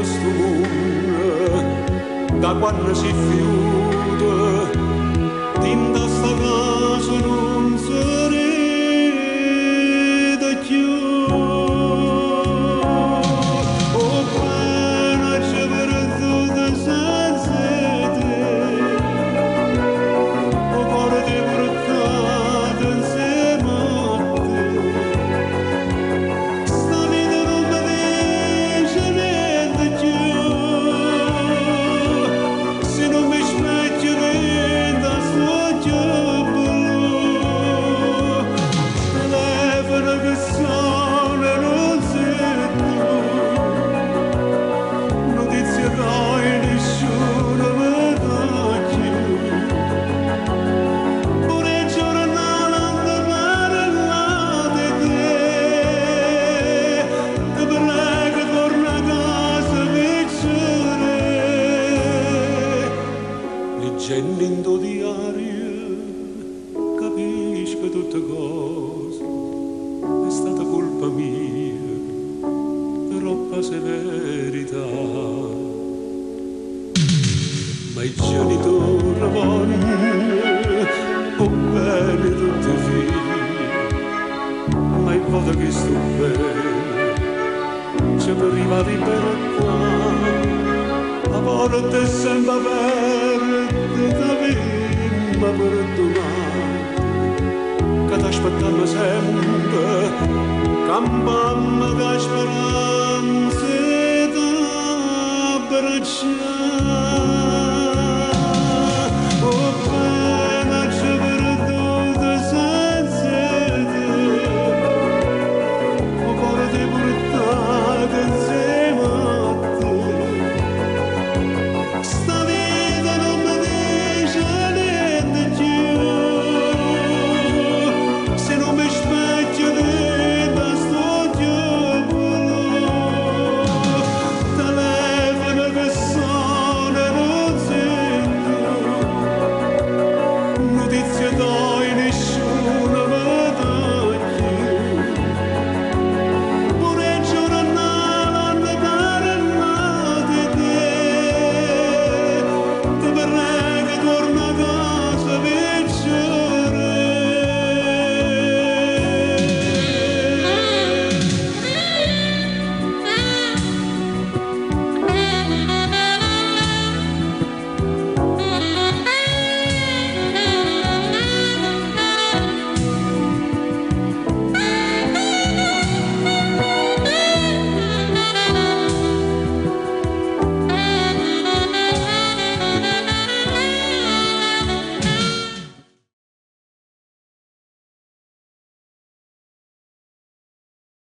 sto mondo, da quando si fiuta, tinta sta casa non si ride più. Oh, pena c'è per tutto senza te, oh, cuore di portato insieme a te. Sta vita non mi dice niente più, se non mi specchio niente sto già blu. Telefono che suona non sei tu, notizie dai nessuno mi dà più. Pure giornale non parlare di te, ti prego torna a casa piacere. Leggendo in tuo diario capisco tutte cose, è stata colpa mia, troppa severità. Ma i genitori vogliono o bene tutti i figli, ma il voto che sto bene ci per arrivare per qua. La porta è sempre aperta, ma per domani, che ti aspettiamo sempre, campammo da speranze da abbracciare.